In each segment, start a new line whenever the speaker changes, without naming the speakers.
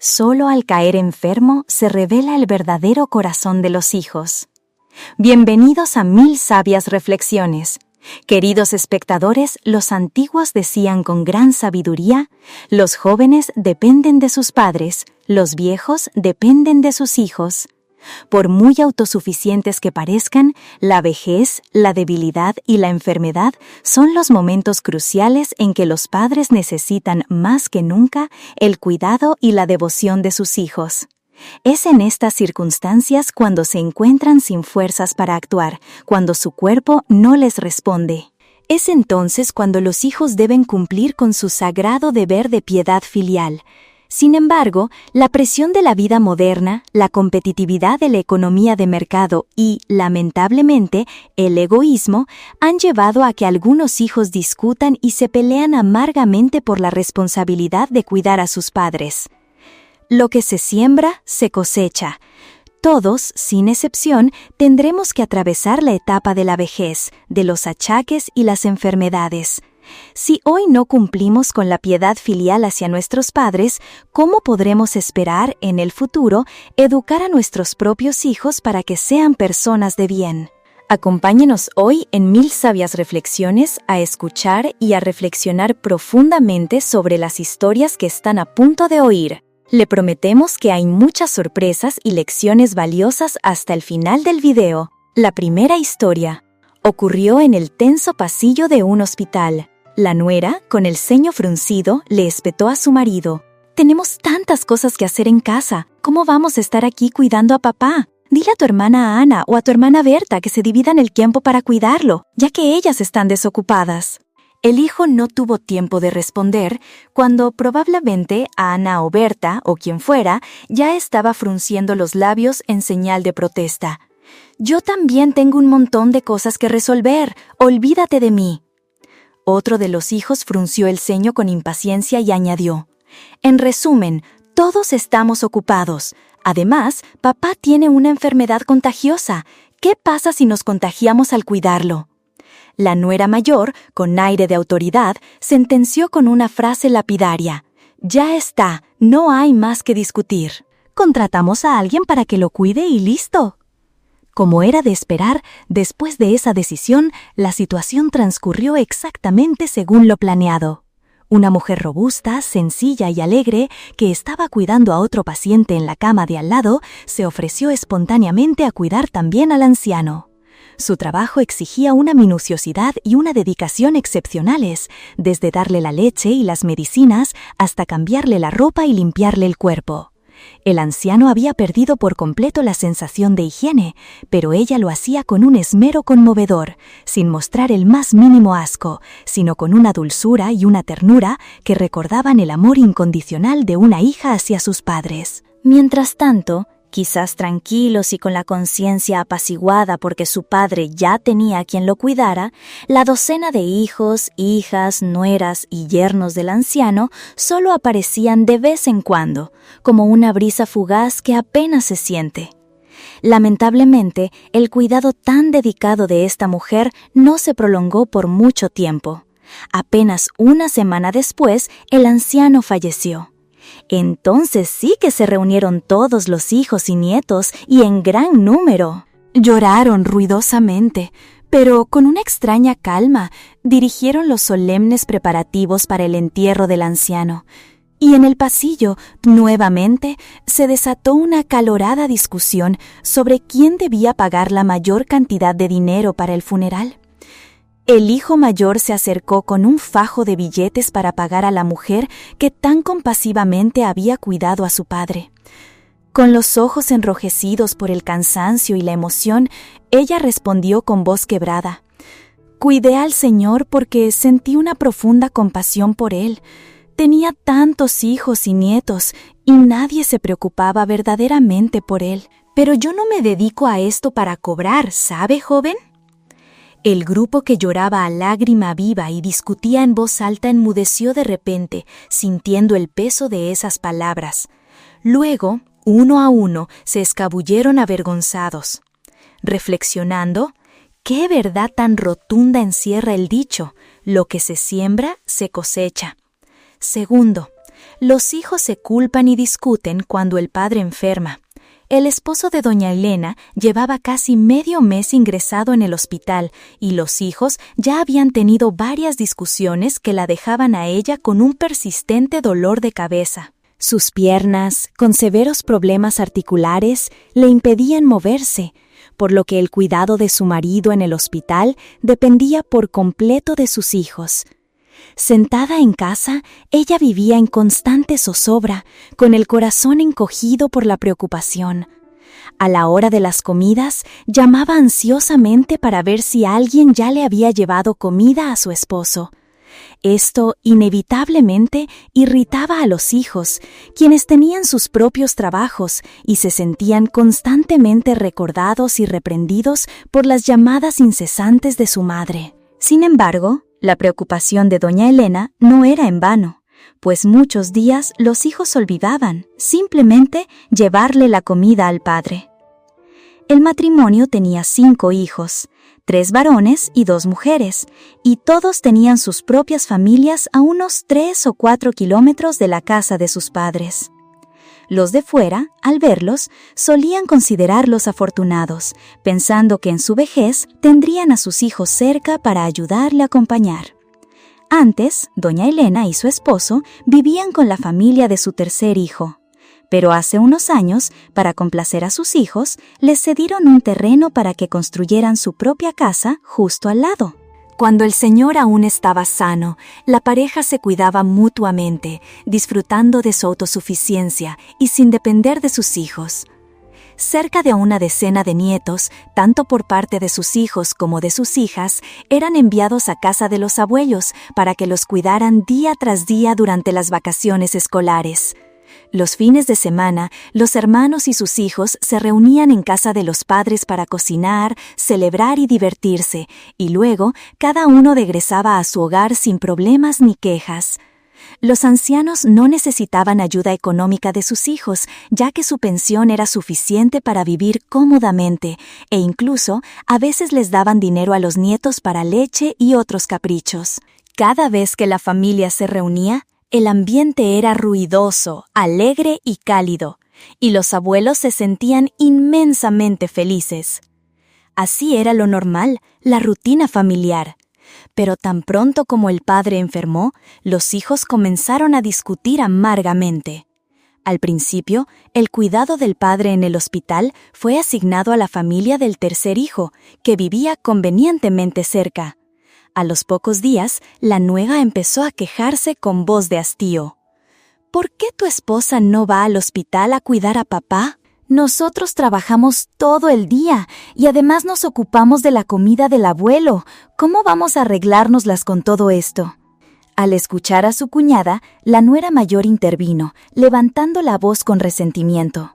Solo al caer enfermo se revela el verdadero corazón de los hijos. Bienvenidos a 1000 sabias reflexiones. Queridos espectadores, los antiguos decían con gran sabiduría: los jóvenes dependen de sus padres, los viejos dependen de sus hijos. Por muy autosuficientes que parezcan, la vejez, la debilidad y la enfermedad son los momentos cruciales en que los padres necesitan más que nunca el cuidado y la devoción de sus hijos. Es en estas circunstancias cuando se encuentran sin fuerzas para actuar, cuando su cuerpo no les responde. Es entonces cuando los hijos deben cumplir con su sagrado deber de piedad filial. Sin embargo, la presión de la vida moderna, la competitividad de la economía de mercado y, lamentablemente, el egoísmo han llevado a que algunos hijos discutan y se pelean amargamente por la responsabilidad de cuidar a sus padres. Lo que se siembra, se cosecha. Todos, sin excepción, tendremos que atravesar la etapa de la vejez, de los achaques y las enfermedades. Si hoy no cumplimos con la piedad filial hacia nuestros padres, ¿cómo podremos esperar, en el futuro, educar a nuestros propios hijos para que sean personas de bien? Acompáñenos hoy en 1000 sabias reflexiones a escuchar y a reflexionar profundamente sobre las historias que están a punto de oír. Le prometemos que hay muchas sorpresas y lecciones valiosas hasta el final del video. La primera historia ocurrió en el tenso pasillo de un hospital. La nuera, con el ceño fruncido, le espetó a su marido: «Tenemos tantas cosas que hacer en casa. ¿Cómo vamos a estar aquí cuidando a papá? Dile a tu hermana Ana o a tu hermana Berta que se dividan el tiempo para cuidarlo, ya que ellas están desocupadas». El hijo no tuvo tiempo de responder cuando probablemente Ana o Berta, o quien fuera, ya estaba frunciendo los labios en señal de protesta. «Yo también tengo un montón de cosas que resolver. Olvídate de mí». Otro de los hijos frunció el ceño con impaciencia y añadió: «En resumen, todos estamos ocupados. Además, papá tiene una enfermedad contagiosa. ¿Qué pasa si nos contagiamos al cuidarlo?». La nuera mayor, con aire de autoridad, sentenció con una frase lapidaria: «Ya está, no hay más que discutir. Contratamos a alguien para que lo cuide y listo». Como era de esperar, después de esa decisión, la situación transcurrió exactamente según lo planeado. Una mujer robusta, sencilla y alegre, que estaba cuidando a otro paciente en la cama de al lado, se ofreció espontáneamente a cuidar también al anciano. Su trabajo exigía una minuciosidad y una dedicación excepcionales, desde darle la leche y las medicinas hasta cambiarle la ropa y limpiarle el cuerpo. El anciano había perdido por completo la sensación de higiene, pero ella lo hacía con un esmero conmovedor, sin mostrar el más mínimo asco, sino con una dulzura y una ternura que recordaban el amor incondicional de una hija hacia sus padres. Mientras tanto, quizás tranquilos y con la conciencia apaciguada porque su padre ya tenía a quien lo cuidara, la docena de hijos, hijas, nueras y yernos del anciano solo aparecían de vez en cuando, como una brisa fugaz que apenas se siente. Lamentablemente, el cuidado tan dedicado de esta mujer no se prolongó por mucho tiempo. Apenas una semana después, el anciano falleció. Entonces sí que se reunieron todos los hijos y nietos, y en gran número. Lloraron ruidosamente, pero con una extraña calma dirigieron los solemnes preparativos para el entierro del anciano. Y en el pasillo, nuevamente, se desató una acalorada discusión sobre quién debía pagar la mayor cantidad de dinero para el funeral. El hijo mayor se acercó con un fajo de billetes para pagar a la mujer que tan compasivamente había cuidado a su padre. Con los ojos enrojecidos por el cansancio y la emoción, ella respondió con voz quebrada: «Cuidé al Señor porque sentí una profunda compasión por él. Tenía tantos hijos y nietos y nadie se preocupaba verdaderamente por él. Pero yo no me dedico a esto para cobrar, ¿sabe, joven?». El grupo que lloraba a lágrima viva y discutía en voz alta enmudeció de repente, sintiendo el peso de esas palabras. Luego, uno a uno, se escabulleron avergonzados. Reflexionando, ¿qué verdad tan rotunda encierra el dicho: lo que se siembra, se cosecha? Segundo, Los hijos se culpan y discuten cuando el padre enferma. El esposo de doña Elena llevaba casi medio mes ingresado en el hospital y los hijos ya habían tenido varias discusiones que la dejaban a ella con un persistente dolor de cabeza. Sus piernas, con severos problemas articulares, le impedían moverse, por lo que el cuidado de su marido en el hospital dependía por completo de sus hijos. Sentada en casa, ella vivía en constante zozobra, con el corazón encogido por la preocupación. A la hora de las comidas, llamaba ansiosamente para ver si alguien ya le había llevado comida a su esposo. Esto, inevitablemente, irritaba a los hijos, quienes tenían sus propios trabajos y se sentían constantemente recordados y reprendidos por las llamadas incesantes de su madre. Sin embargo, la preocupación de doña Elena no era en vano, pues muchos días los hijos olvidaban simplemente llevarle la comida al padre. El matrimonio tenía 5 hijos, 3 varones y 2 mujeres, y todos tenían sus propias familias a unos 3 o 4 kilómetros de la casa de sus padres. Los de fuera, al verlos, solían considerarlos afortunados, pensando que en su vejez tendrían a sus hijos cerca para ayudarle a acompañar. Antes, doña Elena y su esposo vivían con la familia de su tercer hijo. Pero hace unos años, para complacer a sus hijos, les cedieron un terreno para que construyeran su propia casa justo al lado. Cuando el señor aún estaba sano, la pareja se cuidaba mutuamente, disfrutando de su autosuficiencia y sin depender de sus hijos. Cerca de una decena de nietos, tanto por parte de sus hijos como de sus hijas, eran enviados a casa de los abuelos para que los cuidaran día tras día durante las vacaciones escolares. Los fines de semana, los hermanos y sus hijos se reunían en casa de los padres para cocinar, celebrar y divertirse, y luego cada uno regresaba a su hogar sin problemas ni quejas. Los ancianos no necesitaban ayuda económica de sus hijos, ya que su pensión era suficiente para vivir cómodamente, e incluso a veces les daban dinero a los nietos para leche y otros caprichos. Cada vez que la familia se reunía, el ambiente era ruidoso, alegre y cálido, y los abuelos se sentían inmensamente felices. Así era lo normal, la rutina familiar. Pero tan pronto como el padre enfermó, los hijos comenzaron a discutir amargamente. Al principio, el cuidado del padre en el hospital fue asignado a la familia del tercer hijo, que vivía convenientemente cerca. A los pocos días, la nuera empezó a quejarse con voz de hastío. ¿Por qué tu esposa no va al hospital a cuidar a papá? Nosotros trabajamos todo el día y además nos ocupamos de la comida del abuelo. ¿Cómo vamos a arreglárnoslas con todo esto? Al escuchar a su cuñada, la nuera mayor intervino, levantando la voz con resentimiento.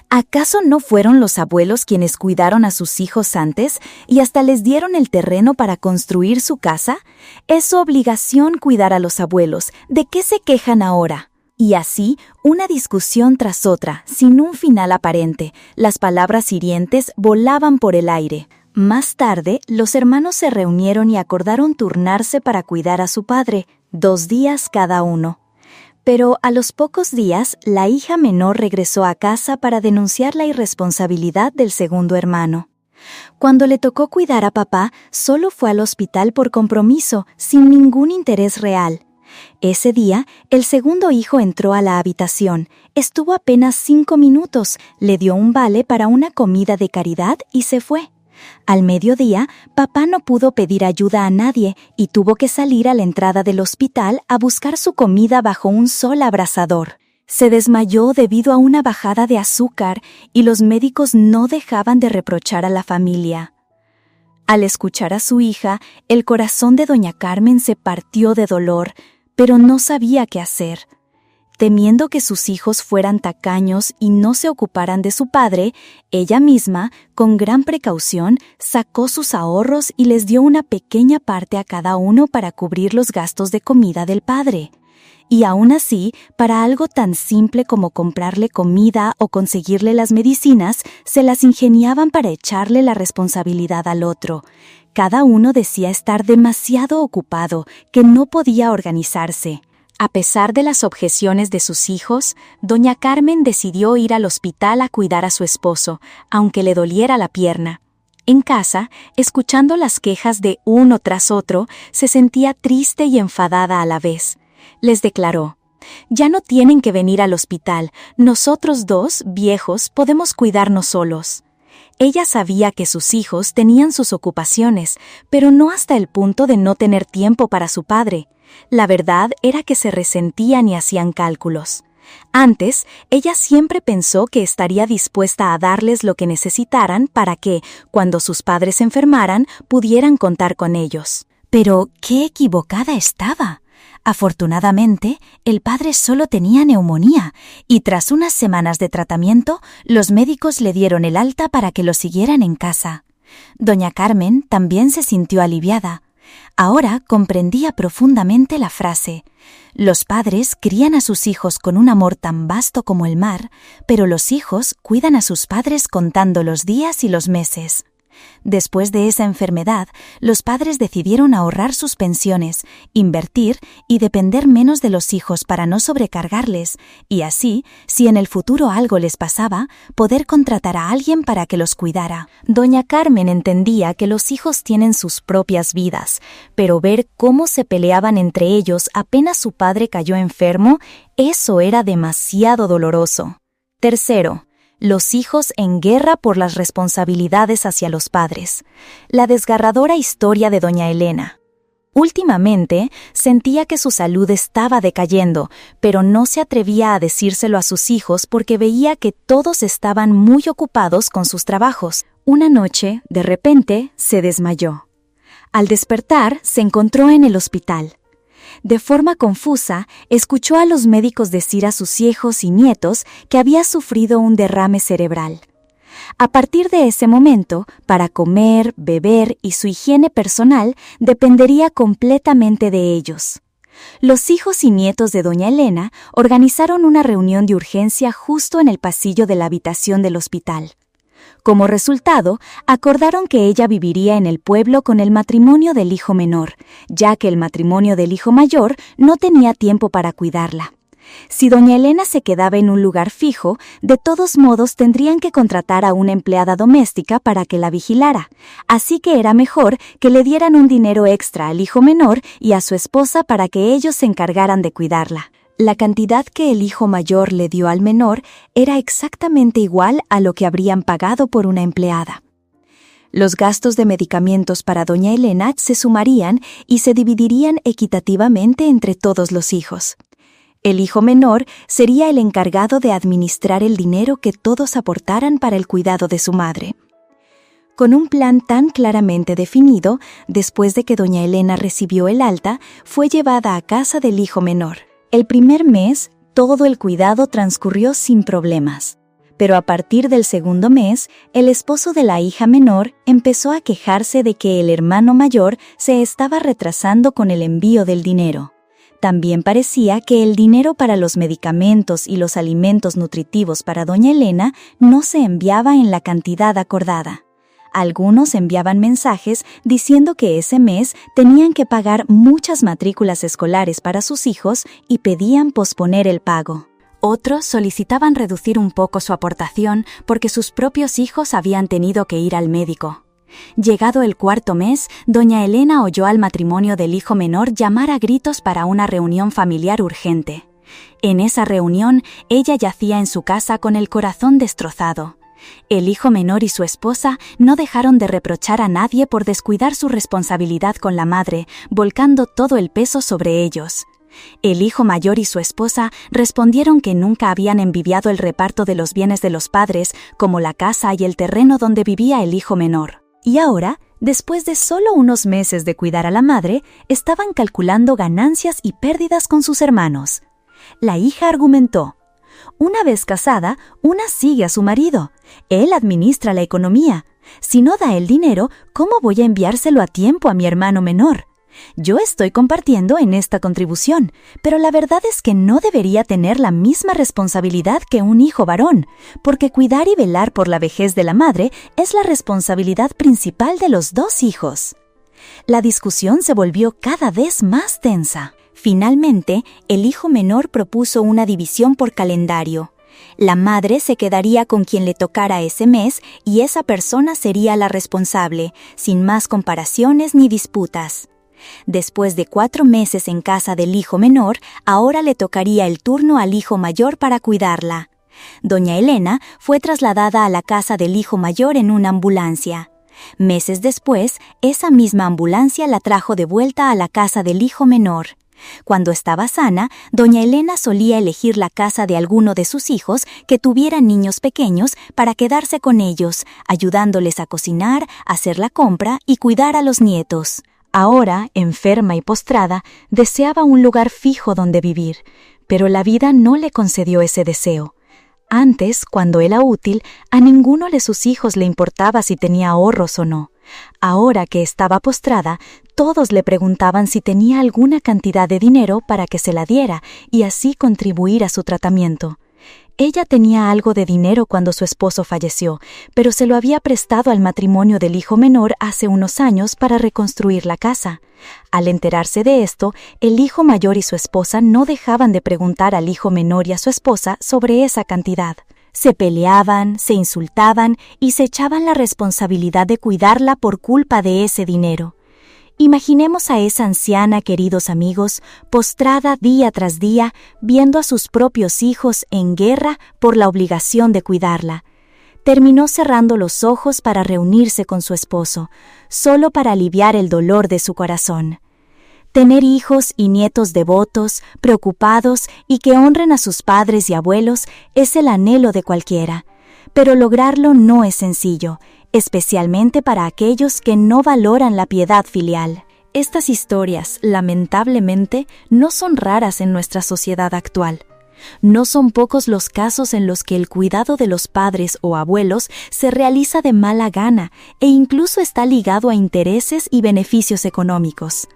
¿Acaso no fueron los abuelos quienes cuidaron a sus hijos antes y hasta les dieron el terreno para construir su casa? Es su obligación cuidar a los abuelos. ¿De qué se quejan ahora? Y así, una discusión tras otra, sin un final aparente. Las palabras hirientes volaban por el aire. Más tarde, los hermanos se reunieron y acordaron turnarse para cuidar a su padre, 2 días cada uno. Pero a los pocos días, la hija menor regresó a casa para denunciar la irresponsabilidad del segundo hermano. Cuando le tocó cuidar a papá, solo fue al hospital por compromiso, sin ningún interés real. Ese día, el segundo hijo entró a la habitación, estuvo apenas 5 minutos, le dio un vale para una comida de caridad y se fue. Al mediodía, papá no pudo pedir ayuda a nadie y tuvo que salir a la entrada del hospital a buscar su comida bajo un sol abrasador. Se desmayó debido a una bajada de azúcar y los médicos no dejaban de reprochar a la familia. Al escuchar a su hija, el corazón de doña Carmen se partió de dolor, pero no sabía qué hacer. Temiendo que sus hijos fueran tacaños y no se ocuparan de su padre, ella misma, con gran precaución, sacó sus ahorros y les dio una pequeña parte a cada uno para cubrir los gastos de comida del padre. Y aún así, para algo tan simple como comprarle comida o conseguirle las medicinas, se las ingeniaban para echarle la responsabilidad al otro. Cada uno decía estar demasiado ocupado, que no podía organizarse. A pesar de las objeciones de sus hijos, doña Carmen decidió ir al hospital a cuidar a su esposo, aunque le doliera la pierna. En casa, escuchando las quejas de uno tras otro, se sentía triste y enfadada a la vez. Les declaró: «Ya no tienen que venir al hospital, nosotros dos, viejos, podemos cuidarnos solos». Ella sabía que sus hijos tenían sus ocupaciones, pero no hasta el punto de no tener tiempo para su padre. La verdad era que se resentían y hacían cálculos. Antes, ella siempre pensó que estaría dispuesta a darles lo que necesitaran para que, cuando sus padres se enfermaran, pudieran contar con ellos. Pero qué equivocada estaba. Afortunadamente, el padre solo tenía neumonía y tras unas semanas de tratamiento, los médicos le dieron el alta para que lo siguieran en casa. Doña Carmen también se sintió aliviada. Ahora comprendía profundamente la frase: los padres crían a sus hijos con un amor tan vasto como el mar, pero los hijos cuidan a sus padres contando los días y los meses. Después de esa enfermedad, los padres decidieron ahorrar sus pensiones, invertir y depender menos de los hijos para no sobrecargarles, y así, si en el futuro algo les pasaba, poder contratar a alguien para que los cuidara. Doña Carmen entendía que los hijos tienen sus propias vidas, pero ver cómo se peleaban entre ellos apenas su padre cayó enfermo, eso era demasiado doloroso. Tercero, los hijos en guerra por las responsabilidades hacia los padres. La desgarradora historia de doña Elena. Últimamente, sentía que su salud estaba decayendo, pero no se atrevía a decírselo a sus hijos porque veía que todos estaban muy ocupados con sus trabajos. Una noche, de repente, se desmayó. Al despertar, se encontró en el hospital. De forma confusa, escuchó a los médicos decir a sus hijos y nietos que había sufrido un derrame cerebral. A partir de ese momento, para comer, beber y su higiene personal dependería completamente de ellos. Los hijos y nietos de doña Elena organizaron una reunión de urgencia justo en el pasillo de la habitación del hospital. Como resultado, acordaron que ella viviría en el pueblo con el matrimonio del hijo menor, ya que el matrimonio del hijo mayor no tenía tiempo para cuidarla. Si doña Elena se quedaba en un lugar fijo, de todos modos tendrían que contratar a una empleada doméstica para que la vigilara, así que era mejor que le dieran un dinero extra al hijo menor y a su esposa para que ellos se encargaran de cuidarla. La cantidad que el hijo mayor le dio al menor era exactamente igual a lo que habrían pagado por una empleada. Los gastos de medicamentos para doña Elena se sumarían y se dividirían equitativamente entre todos los hijos. El hijo menor sería el encargado de administrar el dinero que todos aportaran para el cuidado de su madre. Con un plan tan claramente definido, después de que doña Elena recibió el alta, fue llevada a casa del hijo menor. El primer mes, todo el cuidado transcurrió sin problemas. Pero a partir del segundo mes, el esposo de la hija menor empezó a quejarse de que el hermano mayor se estaba retrasando con el envío del dinero. También parecía que el dinero para los medicamentos y los alimentos nutritivos para doña Elena no se enviaba en la cantidad acordada. Algunos enviaban mensajes diciendo que ese mes tenían que pagar muchas matrículas escolares para sus hijos y pedían posponer el pago. Otros solicitaban reducir un poco su aportación porque sus propios hijos habían tenido que ir al médico. Llegado el cuarto mes, doña Elena oyó al matrimonio del hijo menor llamar a gritos para una reunión familiar urgente. En esa reunión, ella yacía en su casa con el corazón destrozado. El hijo menor y su esposa no dejaron de reprochar a nadie por descuidar su responsabilidad con la madre, volcando todo el peso sobre ellos. El hijo mayor y su esposa respondieron que nunca habían envidiado el reparto de los bienes de los padres, como la casa y el terreno donde vivía el hijo menor. Y ahora, después de solo unos meses de cuidar a la madre, estaban calculando ganancias y pérdidas con sus hermanos. La hija argumentó: una vez casada, una sigue a su marido. Él administra la economía. Si no da el dinero, ¿cómo voy a enviárselo a tiempo a mi hermano menor? Yo estoy compartiendo en esta contribución, pero la verdad es que no debería tener la misma responsabilidad que un hijo varón, porque cuidar y velar por la vejez de la madre es la responsabilidad principal de los dos hijos. La discusión se volvió cada vez más tensa. Finalmente, el hijo menor propuso una división por calendario. La madre se quedaría con quien le tocara ese mes y esa persona sería la responsable, sin más comparaciones ni disputas. Después de 4 meses en casa del hijo menor, ahora le tocaría el turno al hijo mayor para cuidarla. Doña Elena fue trasladada a la casa del hijo mayor en una ambulancia. Meses después, esa misma ambulancia la trajo de vuelta a la casa del hijo menor. Cuando estaba sana, doña Elena solía elegir la casa de alguno de sus hijos que tuviera niños pequeños para quedarse con ellos, ayudándoles a cocinar, hacer la compra y cuidar a los nietos. Ahora, enferma y postrada, deseaba un lugar fijo donde vivir, pero la vida no le concedió ese deseo. Antes, cuando era útil, a ninguno de sus hijos le importaba si tenía ahorros o no. Ahora que estaba postrada, todos le preguntaban si tenía alguna cantidad de dinero para que se la diera y así contribuir a su tratamiento. Ella tenía algo de dinero cuando su esposo falleció, pero se lo había prestado al matrimonio del hijo menor hace unos años para reconstruir la casa. Al enterarse de esto, el hijo mayor y su esposa no dejaban de preguntar al hijo menor y a su esposa sobre esa cantidad. Se peleaban, se insultaban y se echaban la responsabilidad de cuidarla por culpa de ese dinero. Imaginemos a esa anciana, queridos amigos, postrada día tras día, viendo a sus propios hijos en guerra por la obligación de cuidarla. Terminó cerrando los ojos para reunirse con su esposo, solo para aliviar el dolor de su corazón. Tener hijos y nietos devotos, preocupados y que honren a sus padres y abuelos es el anhelo de cualquiera, pero lograrlo no es sencillo, especialmente para aquellos que no valoran la piedad filial. Estas historias, lamentablemente, no son raras en nuestra sociedad actual. No son pocos los casos en los que el cuidado de los padres o abuelos se realiza de mala gana e incluso está ligado a intereses y beneficios económicos.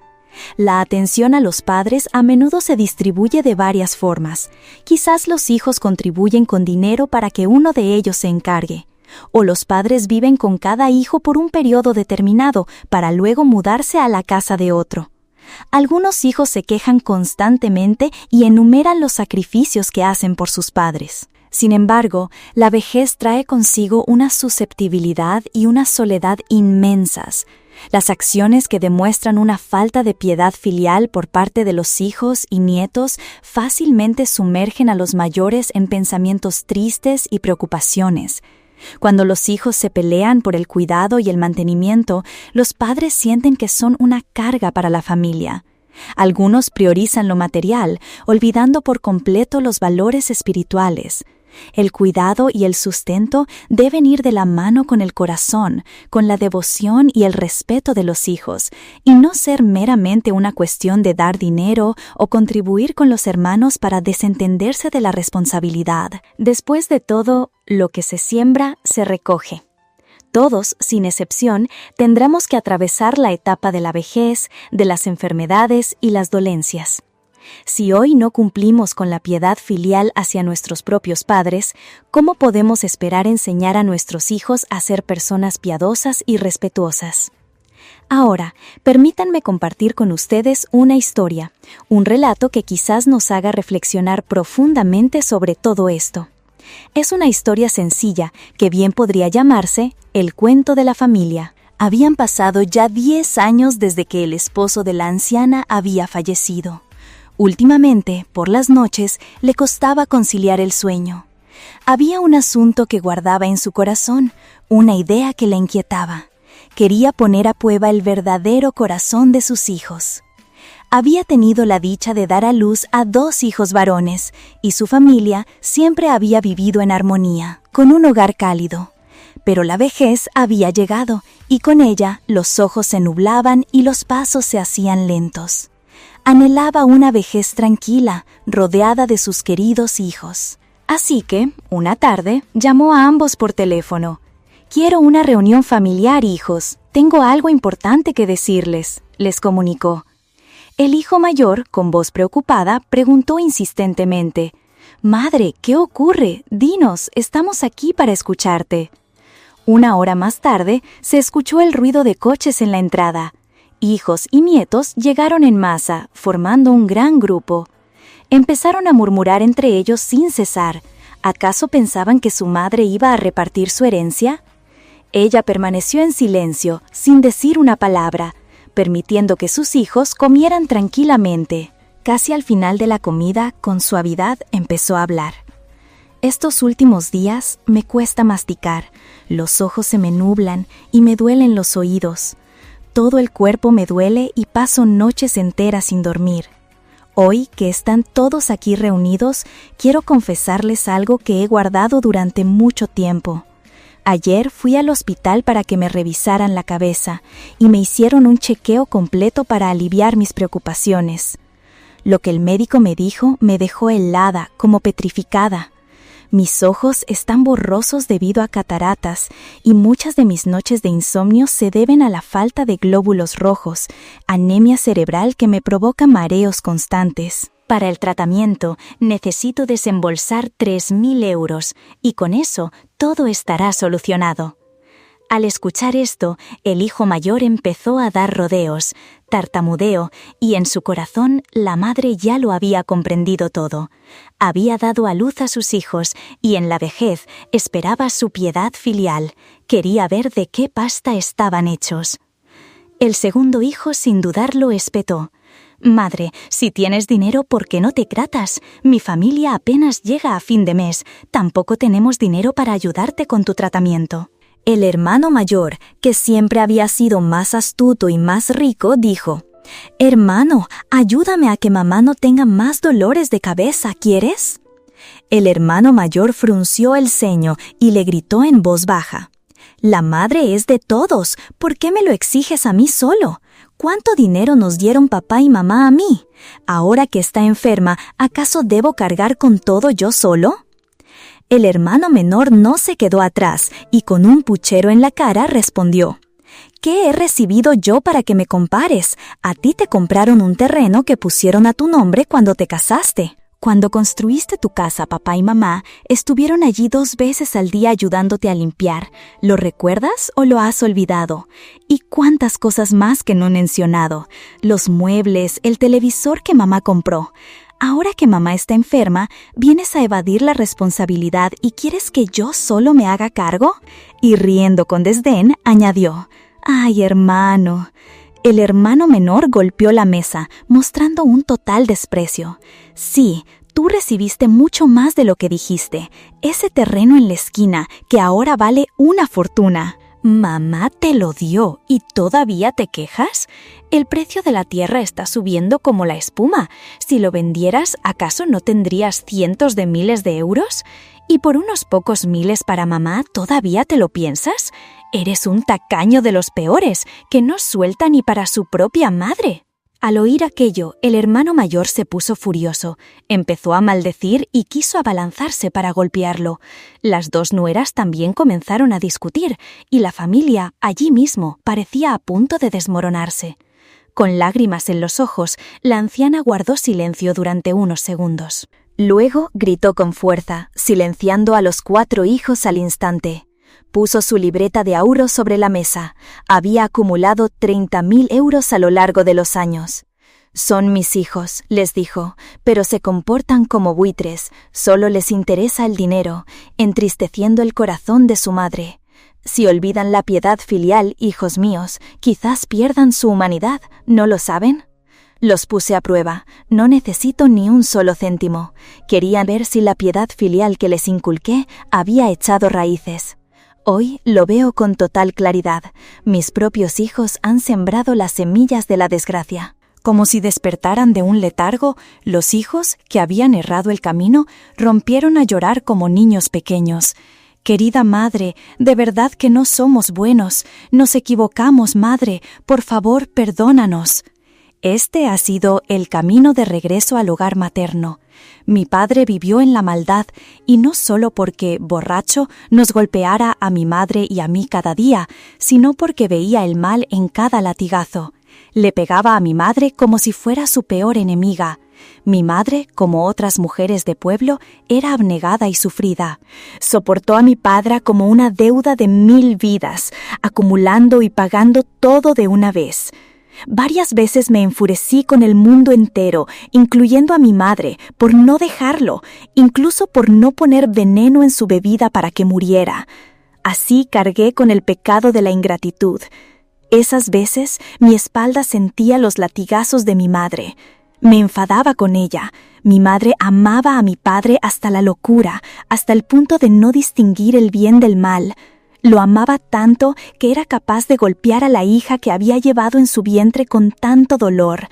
La atención a los padres a menudo se distribuye de varias formas. Quizás los hijos contribuyen con dinero para que uno de ellos se encargue, o los padres viven con cada hijo por un periodo determinado para luego mudarse a la casa de otro. Algunos hijos se quejan constantemente y enumeran los sacrificios que hacen por sus padres. Sin embargo, la vejez trae consigo una susceptibilidad y una soledad inmensas. Las acciones que demuestran una falta de piedad filial por parte de los hijos y nietos fácilmente sumergen a los mayores en pensamientos tristes y preocupaciones. Cuando los hijos se pelean por el cuidado y el mantenimiento, los padres sienten que son una carga para la familia. Algunos priorizan lo material, olvidando por completo los valores espirituales. El cuidado y el sustento deben ir de la mano con el corazón, con la devoción y el respeto de los hijos, y no ser meramente una cuestión de dar dinero o contribuir con los hermanos para desentenderse de la responsabilidad. Después de todo, lo que se siembra, se recoge. Todos, sin excepción, tendremos que atravesar la etapa de la vejez, de las enfermedades y las dolencias. Si hoy no cumplimos con la piedad filial hacia nuestros propios padres, ¿cómo podemos esperar enseñar a nuestros hijos a ser personas piadosas y respetuosas? Ahora, permítanme compartir con ustedes una historia, un relato que quizás nos haga reflexionar profundamente sobre todo esto. Es una historia sencilla que bien podría llamarse El cuento de la familia. Habían pasado ya 10 años desde que el esposo de la anciana había fallecido. Últimamente, por las noches, le costaba conciliar el sueño. Había un asunto que guardaba en su corazón, una idea que la inquietaba. Quería poner a prueba el verdadero corazón de sus hijos. Había tenido la dicha de dar a luz a 2 hijos varones, y su familia siempre había vivido en armonía, con un hogar cálido. Pero la vejez había llegado, y con ella los ojos se nublaban y los pasos se hacían lentos. Anhelaba una vejez tranquila, rodeada de sus queridos hijos. Así que, una tarde, llamó a ambos por teléfono. «Quiero una reunión familiar, hijos. Tengo algo importante que decirles», les comunicó. El hijo mayor, con voz preocupada, preguntó insistentemente. «Madre, ¿qué ocurre? Dinos, estamos aquí para escucharte». Una hora más tarde, se escuchó el ruido de coches en la entrada. Hijos y nietos llegaron en masa, formando un gran grupo. Empezaron a murmurar entre ellos sin cesar. ¿Acaso pensaban que su madre iba a repartir su herencia? Ella permaneció en silencio, sin decir una palabra, permitiendo que sus hijos comieran tranquilamente. Casi al final de la comida, con suavidad, empezó a hablar. Estos últimos días me cuesta masticar, los ojos se me nublan y me duelen los oídos. Todo el cuerpo me duele y paso noches enteras sin dormir. Hoy, que están todos aquí reunidos, quiero confesarles algo que he guardado durante mucho tiempo. Ayer fui al hospital para que me revisaran la cabeza y me hicieron un chequeo completo para aliviar mis preocupaciones. Lo que el médico me dijo me dejó helada, como petrificada. Mis ojos están borrosos debido a cataratas y muchas de mis noches de insomnio se deben a la falta de glóbulos rojos, anemia cerebral que me provoca mareos constantes. Para el tratamiento necesito desembolsar 3.000 euros y con eso todo estará solucionado. Al escuchar esto, el hijo mayor empezó a dar rodeos, tartamudeó, y en su corazón la madre ya lo había comprendido todo. Había dado a luz a sus hijos y en la vejez esperaba su piedad filial. Quería ver de qué pasta estaban hechos. El segundo hijo, sin dudarlo, espetó: «Madre, si tienes dinero, ¿por qué no te tratas? Mi familia apenas llega a fin de mes. Tampoco tenemos dinero para ayudarte con tu tratamiento». El hermano mayor, que siempre había sido más astuto y más rico, dijo: «Hermano, ayúdame a que mamá no tenga más dolores de cabeza, ¿quieres?». El hermano mayor frunció el ceño y le gritó en voz baja: «La madre es de todos, ¿por qué me lo exiges a mí solo? ¿Cuánto dinero nos dieron papá y mamá a mí? Ahora que está enferma, ¿acaso debo cargar con todo yo solo?». El hermano menor no se quedó atrás y con un puchero en la cara respondió: «¿Qué he recibido yo para que me compares? A ti te compraron un terreno que pusieron a tu nombre cuando te casaste. Cuando construiste tu casa, papá y mamá estuvieron allí 2 veces al día ayudándote a limpiar. ¿Lo recuerdas o lo has olvidado? Y cuántas cosas más que no he mencionado. Los muebles, el televisor que mamá compró. Ahora que mamá está enferma, ¿vienes a evadir la responsabilidad y quieres que yo solo me haga cargo?». Y riendo con desdén, añadió: «Ay, hermano». El hermano menor golpeó la mesa, mostrando un total desprecio. «Sí, tú recibiste mucho más de lo que dijiste. Ese terreno en la esquina, que ahora vale una fortuna». «Mamá te lo dio y todavía te quejas. El precio de la tierra está subiendo como la espuma. Si lo vendieras, ¿acaso no tendrías cientos de miles de euros? Y por unos pocos miles para mamá, ¿todavía te lo piensas? Eres un tacaño de los peores, que no suelta ni para su propia madre». Al oír aquello, el hermano mayor se puso furioso, empezó a maldecir y quiso abalanzarse para golpearlo. Las 2 nueras también comenzaron a discutir y la familia, allí mismo, parecía a punto de desmoronarse. Con lágrimas en los ojos, la anciana guardó silencio durante unos segundos. Luego gritó con fuerza, silenciando a los 4 hijos al instante. Puso su libreta de ahorros sobre la mesa. Había acumulado 30.000 euros a lo largo de los años. «Son mis hijos», les dijo, «pero se comportan como buitres, solo les interesa el dinero, entristeciendo el corazón de su madre. Si olvidan la piedad filial, hijos míos, quizás pierdan su humanidad, ¿no lo saben?». Los puse a prueba, no necesito ni un solo céntimo. Quería ver si la piedad filial que les inculqué había echado raíces. Hoy lo veo con total claridad. Mis propios hijos han sembrado las semillas de la desgracia. Como si despertaran de un letargo, los hijos, que habían errado el camino, rompieron a llorar como niños pequeños. «Querida madre, de verdad que no somos buenos. Nos equivocamos, madre. Por favor, perdónanos». Este ha sido el camino de regreso al hogar materno. Mi padre vivió en la maldad, y no solo porque, borracho, nos golpeara a mi madre y a mí cada día, sino porque veía el mal en cada latigazo. Le pegaba a mi madre como si fuera su peor enemiga. Mi madre, como otras mujeres de pueblo, era abnegada y sufrida. Soportó a mi padre como una deuda de 1000 vidas, acumulando y pagando todo de una vez. Varias veces me enfurecí con el mundo entero, incluyendo a mi madre, por no dejarlo, incluso por no poner veneno en su bebida para que muriera. Así cargué con el pecado de la ingratitud. Esas veces mi espalda sentía los latigazos de mi madre. Me enfadaba con ella. Mi madre amaba a mi padre hasta la locura, hasta el punto de no distinguir el bien del mal. Lo amaba tanto que era capaz de golpear a la hija que había llevado en su vientre con tanto dolor.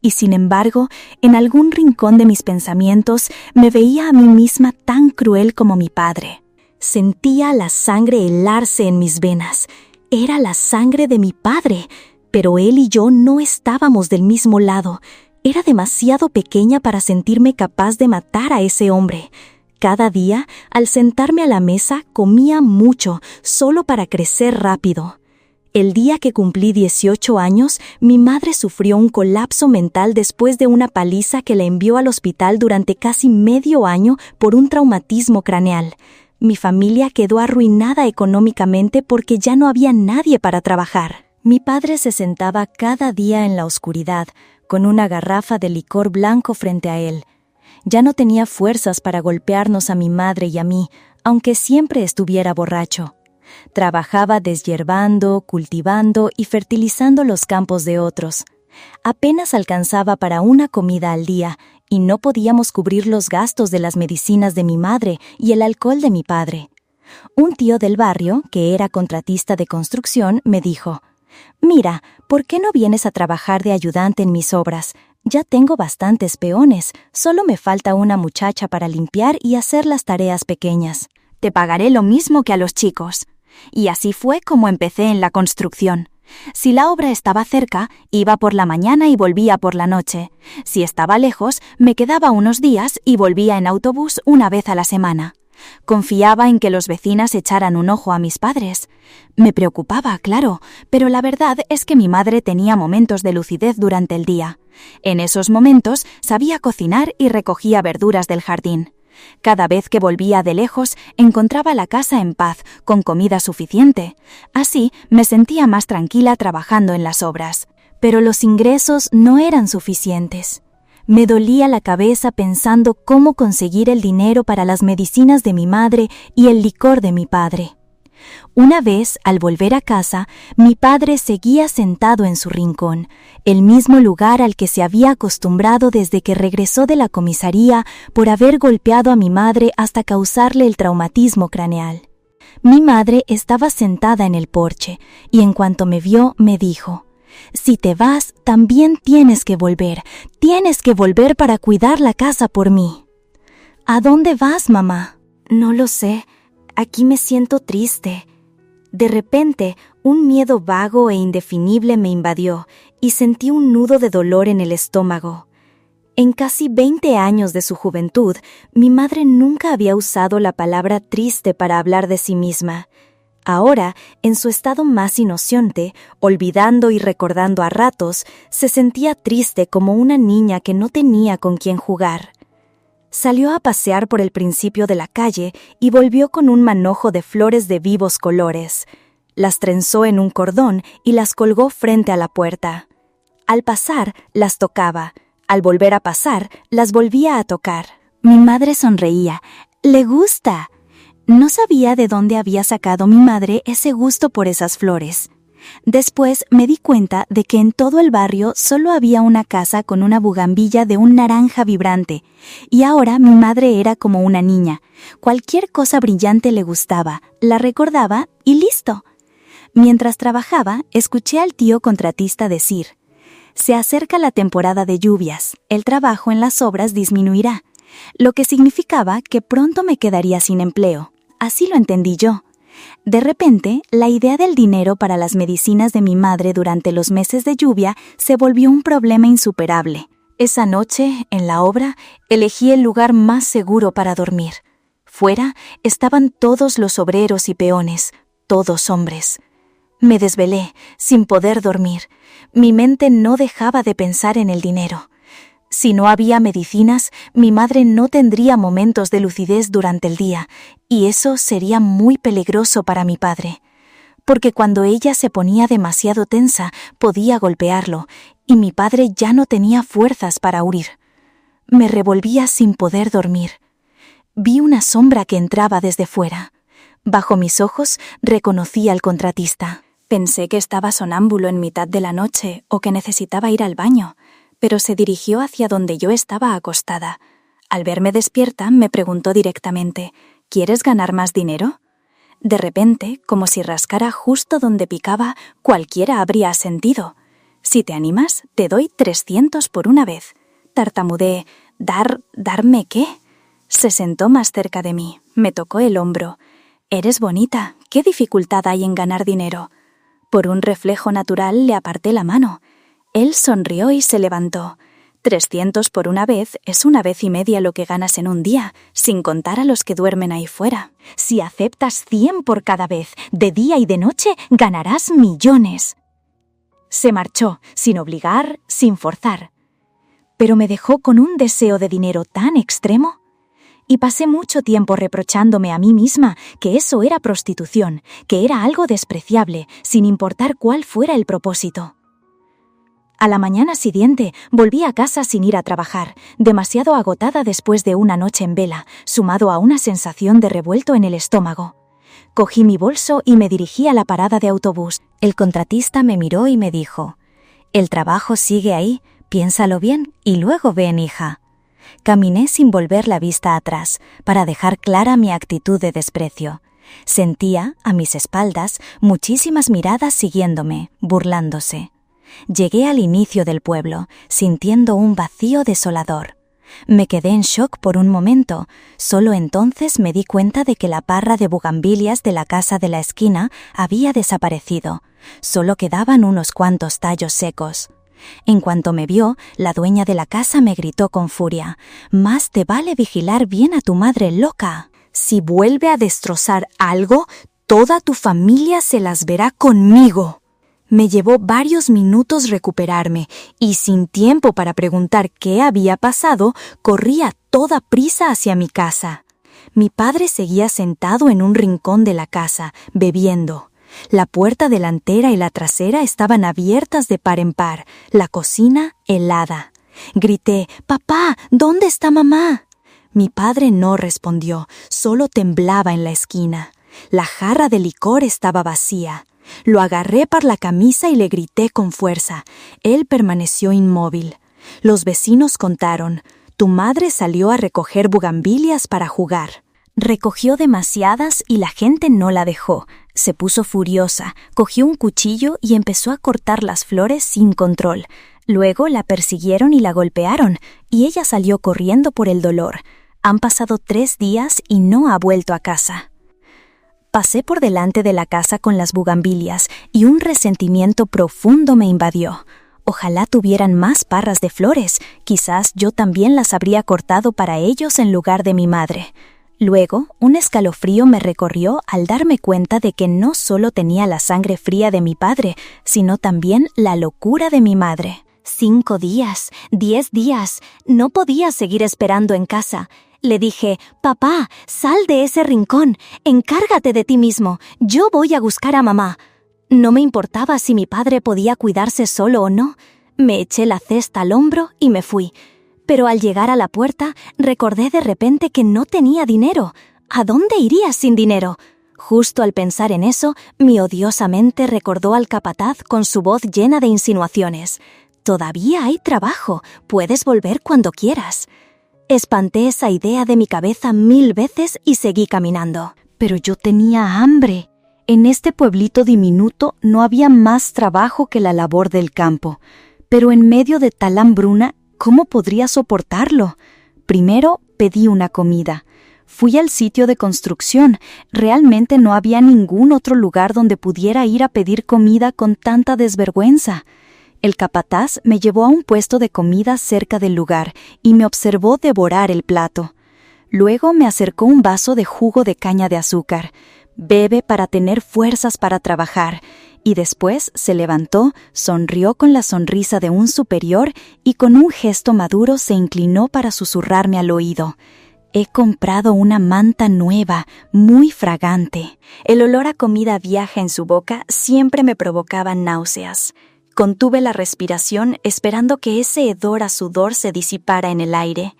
Y sin embargo, en algún rincón de mis pensamientos me veía a mí misma tan cruel como mi padre. Sentía la sangre helarse en mis venas. Era la sangre de mi padre, pero él y yo no estábamos del mismo lado. Era demasiado pequeña para sentirme capaz de matar a ese hombre. Cada día, al sentarme a la mesa, comía mucho, solo para crecer rápido. El día que cumplí 18 años, mi madre sufrió un colapso mental después de una paliza que la envió al hospital durante casi medio año por un traumatismo craneal. Mi familia quedó arruinada económicamente porque ya no había nadie para trabajar. Mi padre se sentaba cada día en la oscuridad, con una garrafa de licor blanco frente a él. Ya no tenía fuerzas para golpearnos a mi madre y a mí, aunque siempre estuviera borracho. Trabajaba deshiervando, cultivando y fertilizando los campos de otros. Apenas alcanzaba para una comida al día y no podíamos cubrir los gastos de las medicinas de mi madre y el alcohol de mi padre. Un tío del barrio, que era contratista de construcción, me dijo: «Mira, ¿por qué no vienes a trabajar de ayudante en mis obras? Ya tengo bastantes peones, solo me falta una muchacha para limpiar y hacer las tareas pequeñas. Te pagaré lo mismo que a los chicos». Y así fue como empecé en la construcción. Si la obra estaba cerca, iba por la mañana y volvía por la noche. Si estaba lejos, me quedaba unos días y volvía en autobús una vez a la semana. Confiaba en que los vecinos echaran un ojo a mis padres. Me preocupaba, claro, pero la verdad es que mi madre tenía momentos de lucidez durante el día. En esos momentos sabía cocinar y recogía verduras del jardín. Cada vez que volvía de lejos, encontraba la casa en paz, con comida suficiente. Así me sentía más tranquila trabajando en las obras. Pero los ingresos no eran suficientes. Me dolía la cabeza pensando cómo conseguir el dinero para las medicinas de mi madre y el licor de mi padre. Una vez, al volver a casa, mi padre seguía sentado en su rincón, el mismo lugar al que se había acostumbrado desde que regresó de la comisaría por haber golpeado a mi madre hasta causarle el traumatismo craneal. Mi madre estaba sentada en el porche y en cuanto me vio me dijo: «Si te vas, también tienes que volver para cuidar la casa por mí». «¿A dónde vas, mamá?» «No lo sé. Aquí me siento triste». De repente, un miedo vago e indefinible me invadió y sentí un nudo de dolor en el estómago. En casi 20 años de su juventud, mi madre nunca había usado la palabra triste para hablar de sí misma. Ahora, en su estado más inocente, olvidando y recordando a ratos, se sentía triste como una niña que no tenía con quién jugar. Salió a pasear por el principio de la calle y volvió con un manojo de flores de vivos colores. Las trenzó en un cordón y las colgó frente a la puerta. Al pasar, las tocaba. Al volver a pasar, las volvía a tocar. Mi madre sonreía. «¡Le gusta!». No sabía de dónde había sacado mi madre ese gusto por esas flores. Después me di cuenta de que en todo el barrio solo había una casa con una bugambilla de un naranja vibrante, y ahora mi madre era como una niña. Cualquier cosa brillante le gustaba, la recordaba y listo. Mientras trabajaba, escuché al tío contratista decir: «Se acerca la temporada de lluvias, el trabajo en las obras disminuirá», lo que significaba que pronto me quedaría sin empleo. Así lo entendí yo. De repente, la idea del dinero para las medicinas de mi madre durante los meses de lluvia se volvió un problema insuperable. Esa noche, en la obra, elegí el lugar más seguro para dormir. Fuera estaban todos los obreros y peones, todos hombres. Me desvelé, sin poder dormir. Mi mente no dejaba de pensar en el dinero. Si no había medicinas, mi madre no tendría momentos de lucidez durante el día, y eso sería muy peligroso para mi padre. porque cuando ella se ponía demasiado tensa podía golpearlo, y mi padre ya no tenía fuerzas para huir. Me revolvía sin poder dormir. Vi una sombra que entraba desde fuera. Bajo mis ojos reconocí al contratista. Pensé que estaba sonámbulo en mitad de la noche o que necesitaba ir al baño, pero se dirigió hacia donde yo estaba acostada. Al verme despierta, me preguntó directamente: ¿quieres ganar más dinero? De repente, como si rascara justo donde picaba, cualquiera habría asentido. Si te animas, te doy 300 por una vez. Tartamudeé: ¿darme qué? Se sentó más cerca de mí, me tocó el hombro. Eres bonita, ¿qué dificultad hay en ganar dinero? Por un reflejo natural le aparté la mano. Él sonrió y se levantó. 300 por una vez es una vez y media lo que ganas en un día, sin contar a los que duermen ahí fuera. Si aceptas 100 por cada vez, de día y de noche, ganarás millones. Se marchó, sin obligar, sin forzar. Pero me dejó con un deseo de dinero tan extremo. Y pasé mucho tiempo reprochándome a mí misma que eso era prostitución, que era algo despreciable, sin importar cuál fuera el propósito. A la mañana siguiente volví a casa sin ir a trabajar, demasiado agotada después de una noche en vela, sumado a una sensación de revuelto en el estómago. Cogí mi bolso y me dirigí a la parada de autobús. El contratista me miró y me dijo: «El trabajo sigue ahí, piénsalo bien y luego ven, hija». Caminé sin volver la vista atrás, para dejar clara mi actitud de desprecio. Sentía, a mis espaldas, muchísimas miradas siguiéndome, burlándose. Llegué al inicio del pueblo, sintiendo un vacío desolador. Me quedé en shock por un momento. Solo entonces me di cuenta de que la parra de bugambilias de la casa de la esquina había desaparecido. Solo quedaban unos cuantos tallos secos. En cuanto me vio, la dueña de la casa me gritó con furia: «Más te vale vigilar bien a tu madre loca. Si vuelve a destrozar algo, toda tu familia se las verá conmigo». Me llevó varios minutos recuperarme y, sin tiempo para preguntar qué había pasado, corrí a toda prisa hacia mi casa. Mi padre seguía sentado en un rincón de la casa, bebiendo. La puerta delantera y la trasera estaban abiertas de par en par, la cocina helada. Grité: «Papá, ¿dónde está mamá?». Mi padre no respondió, solo temblaba en la esquina. La jarra de licor estaba vacía. Lo agarré por la camisa y le grité con fuerza. Él permaneció inmóvil. Los vecinos contaron: «Tu madre salió a recoger bugambilias para jugar». Recogió demasiadas y la gente no la dejó. Se puso furiosa, cogió un cuchillo y empezó a cortar las flores sin control. Luego la persiguieron y la golpearon, y ella salió corriendo por el dolor. Han pasado 3 días y no ha vuelto a casa. Pasé por delante de la casa con las bugambilias y un resentimiento profundo me invadió. Ojalá tuvieran más parras de flores, quizás yo también las habría cortado para ellos en lugar de mi madre. Luego, un escalofrío me recorrió al darme cuenta de que no solo tenía la sangre fría de mi padre, sino también la locura de mi madre. 5 días, 10 días, no podía seguir esperando en casa. Le dije: «Papá, sal de ese rincón, encárgate de ti mismo, yo voy a buscar a mamá». No me importaba si mi padre podía cuidarse solo o no. Me eché la cesta al hombro y me fui. Pero al llegar a la puerta, recordé de repente que no tenía dinero. ¿A dónde iría sin dinero? Justo al pensar en eso, mi odiosa mente recordó al capataz con su voz llena de insinuaciones. «Todavía hay trabajo, puedes volver cuando quieras». Espanté esa idea de mi cabeza 1000 veces y seguí caminando. Pero yo tenía hambre. En este pueblito diminuto no había más trabajo que la labor del campo. Pero en medio de tal hambruna, ¿cómo podría soportarlo? Primero pedí una comida. Fui al sitio de construcción. Realmente no había ningún otro lugar donde pudiera ir a pedir comida con tanta desvergüenza. El capataz me llevó a un puesto de comida cerca del lugar y me observó devorar el plato. Luego me acercó un vaso de jugo de caña de azúcar. «Bebe para tener fuerzas para trabajar». Y después se levantó, sonrió con la sonrisa de un superior y con un gesto maduro se inclinó para susurrarme al oído: He comprado una manta nueva, muy fragante. El olor a comida vieja en su boca siempre me provocaba náuseas. Contuve la respiración esperando que ese hedor a sudor se disipara en el aire,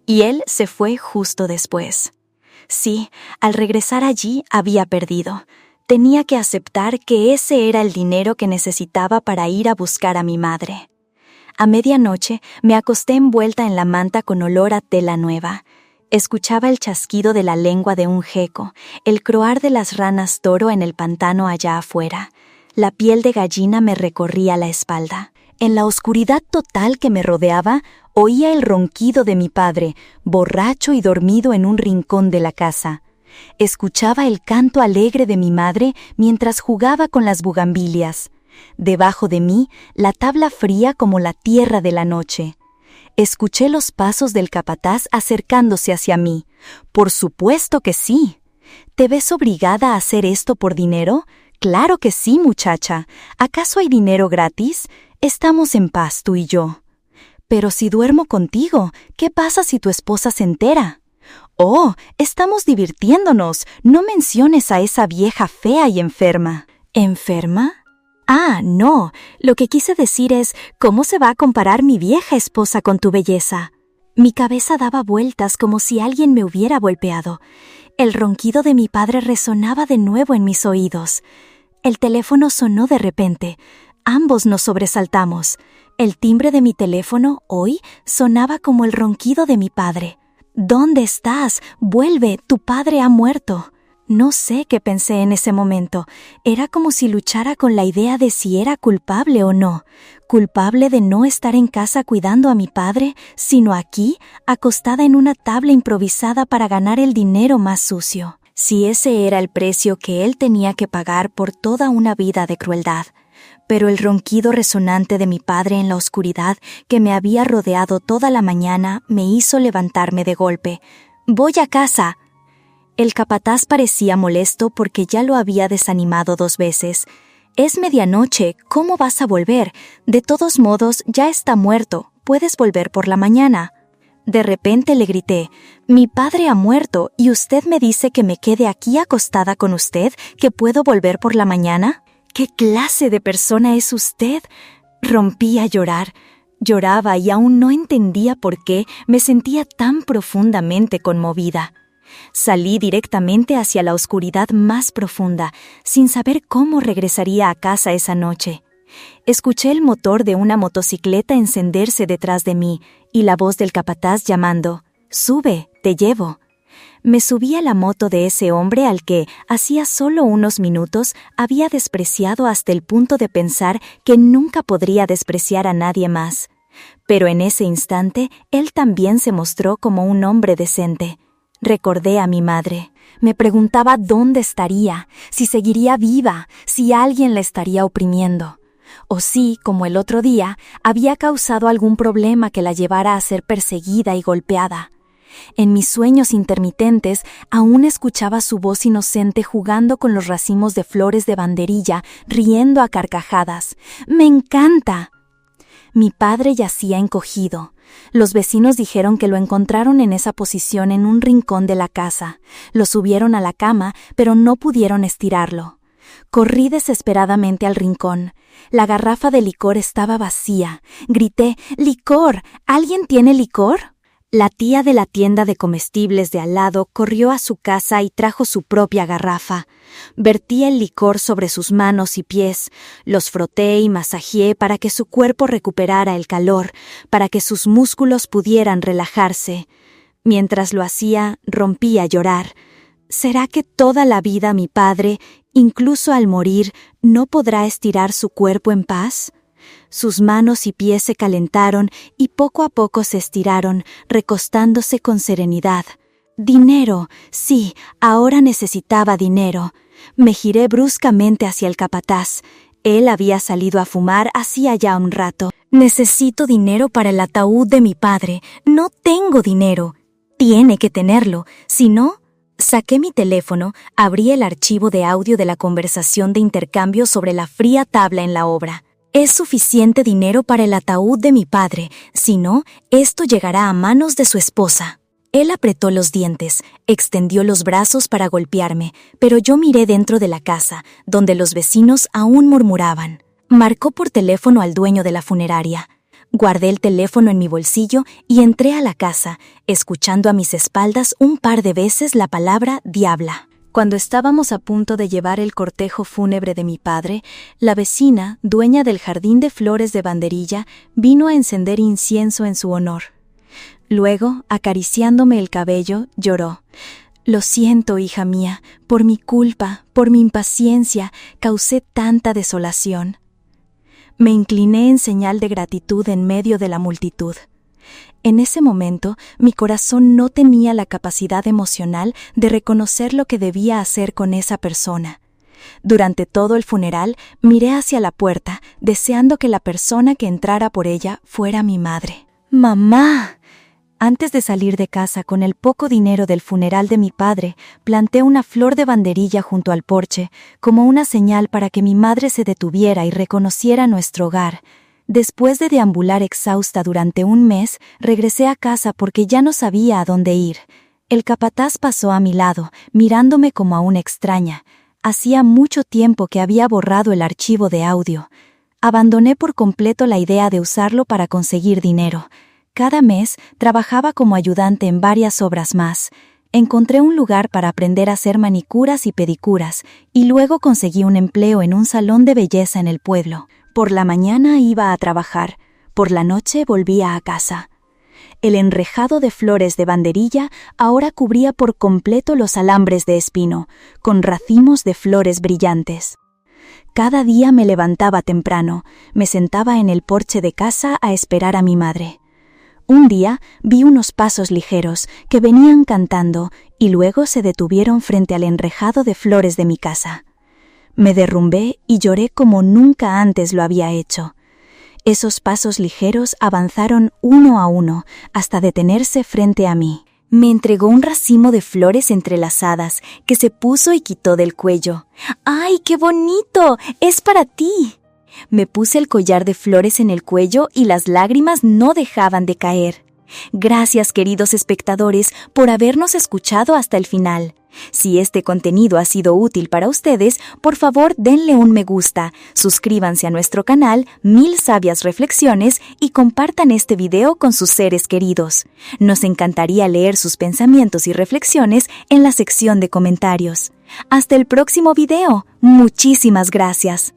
y él se fue justo después. Sí, al regresar allí había perdido. Tenía que aceptar que ese era el dinero que necesitaba para ir a buscar a mi madre. A medianoche me acosté envuelta en la manta con olor a tela nueva. Escuchaba el chasquido de la lengua de un geco, el croar de las ranas toro en el pantano allá afuera. La piel de gallina me recorría la espalda. En la oscuridad total que me rodeaba, oía el ronquido de mi padre, borracho y dormido en un rincón de la casa. Escuchaba el canto alegre de mi madre mientras jugaba con las bugambilias. Debajo de mí, la tabla fría como la tierra de la noche. Escuché los pasos del capataz acercándose hacia mí. Por supuesto que sí. ¿Te ves obligada a hacer esto por dinero? Claro que sí, muchacha. ¿Acaso hay dinero gratis? Estamos en paz, tú y yo. Pero si duermo contigo, ¿qué pasa si tu esposa se entera? Oh, estamos divirtiéndonos. No menciones a esa vieja fea y enferma. ¿Enferma? Ah, no. Lo que quise decir es, ¿cómo se va a comparar mi vieja esposa con tu belleza? Mi cabeza daba vueltas como si alguien me hubiera golpeado. El ronquido de mi padre resonaba de nuevo en mis oídos. El teléfono sonó de repente. Ambos nos sobresaltamos. El timbre de mi teléfono, hoy, sonaba como el ronquido de mi padre. ¿Dónde estás? Vuelve, tu padre ha muerto. No sé qué pensé en ese momento. Era como si luchara con la idea de si era culpable o no. Culpable de no estar en casa cuidando a mi padre, sino aquí, acostada en una tabla improvisada para ganar el dinero más sucio. Si ese era el precio que él tenía que pagar por toda una vida de crueldad. Pero el ronquido resonante de mi padre en la oscuridad que me había rodeado toda la mañana me hizo levantarme de golpe. «¡Voy a casa!». El capataz parecía molesto porque ya lo había desanimado 2 veces. «Es medianoche, ¿cómo vas a volver? De todos modos, ya está muerto, puedes volver por la mañana». De repente le grité, «Mi padre ha muerto y usted me dice que me quede aquí acostada con usted, que puedo volver por la mañana». «¿Qué clase de persona es usted?». Rompí a llorar. Lloraba y aún no entendía por qué me sentía tan profundamente conmovida. Salí directamente hacia la oscuridad más profunda, sin saber cómo regresaría a casa esa noche. Escuché el motor de una motocicleta encenderse detrás de mí y la voz del capataz llamando, «Sube, te llevo». Me subí a la moto de ese hombre al que, hacía solo unos minutos, había despreciado hasta el punto de pensar que nunca podría despreciar a nadie más. Pero en ese instante, él también se mostró como un hombre decente. Recordé a mi madre. Me preguntaba dónde estaría, si seguiría viva, si alguien la estaría oprimiendo. O si, como el otro día, había causado algún problema que la llevara a ser perseguida y golpeada. En mis sueños intermitentes aún escuchaba su voz inocente jugando con los racimos de flores de banderilla, riendo a carcajadas. ¡Me encanta! Mi padre yacía encogido. Los vecinos dijeron que lo encontraron en esa posición en un rincón de la casa. Lo subieron a la cama, pero no pudieron estirarlo. Corrí desesperadamente al rincón. La garrafa de licor estaba vacía. Grité, «¡Licor! ¿Alguien tiene licor?». La tía de la tienda de comestibles de al lado corrió a su casa y trajo su propia garrafa. Vertí el licor sobre sus manos y pies, los froté y masajeé para que su cuerpo recuperara el calor, para que sus músculos pudieran relajarse. Mientras lo hacía, rompí a llorar. ¿Será que toda la vida mi padre, incluso al morir, no podrá estirar su cuerpo en paz? Sus manos y pies se calentaron y poco a poco se estiraron, recostándose con serenidad. Dinero, sí, ahora necesitaba dinero. Me giré bruscamente hacia el capataz. Él había salido a fumar hacía ya un rato. «Necesito dinero para el ataúd de mi padre. No tengo dinero». «Tiene que tenerlo, si no...». Saqué mi teléfono, abrí el archivo de audio de la conversación de intercambio sobre la fría tabla en la obra. «Es suficiente dinero para el ataúd de mi padre, si no, esto llegará a manos de su esposa». Él apretó los dientes, extendió los brazos para golpearme, pero yo miré dentro de la casa, donde los vecinos aún murmuraban. Marcó por teléfono al dueño de la funeraria. Guardé el teléfono en mi bolsillo y entré a la casa, escuchando a mis espaldas un par de veces la palabra diabla. Cuando estábamos a punto de llevar el cortejo fúnebre de mi padre, la vecina, dueña del jardín de flores de banderilla, vino a encender incienso en su honor. Luego, acariciándome el cabello, lloró. «Lo siento, hija mía, por mi culpa, por mi impaciencia, causé tanta desolación». Me incliné en señal de gratitud en medio de la multitud. En ese momento, mi corazón no tenía la capacidad emocional de reconocer lo que debía hacer con esa persona. Durante todo el funeral, miré hacia la puerta, deseando que la persona que entrara por ella fuera mi madre. «¡Mamá!». Antes de salir de casa con el poco dinero del funeral de mi padre, planté una flor de banderilla junto al porche, como una señal para que mi madre se detuviera y reconociera nuestro hogar. Después de deambular exhausta durante un mes, regresé a casa porque ya no sabía a dónde ir. El capataz pasó a mi lado, mirándome como a una extraña. Hacía mucho tiempo que había borrado el archivo de audio. Abandoné por completo la idea de usarlo para conseguir dinero. Cada mes trabajaba como ayudante en varias obras más. Encontré un lugar para aprender a hacer manicuras y pedicuras, y luego conseguí un empleo en un salón de belleza en el pueblo. Por la mañana iba a trabajar, por la noche volvía a casa. El enrejado de flores de banderilla ahora cubría por completo los alambres de espino, con racimos de flores brillantes. Cada día me levantaba temprano, me sentaba en el porche de casa a esperar a mi madre. Un día vi unos pasos ligeros que venían cantando y luego se detuvieron frente al enrejado de flores de mi casa. Me derrumbé y lloré como nunca antes lo había hecho. Esos pasos ligeros avanzaron uno a uno hasta detenerse frente a mí. Me entregó un racimo de flores entrelazadas que se puso y quitó del cuello. ¡Ay, qué bonito! ¡Es para ti! Me puse el collar de flores en el cuello y las lágrimas no dejaban de caer. Gracias, queridos espectadores, por habernos escuchado hasta el final. Si este contenido ha sido útil para ustedes, por favor denle un me gusta, suscríbanse a nuestro canal Mil Sabias Reflexiones y compartan este video con sus seres queridos. Nos encantaría leer sus pensamientos y reflexiones en la sección de comentarios. Hasta el próximo video. Muchísimas gracias.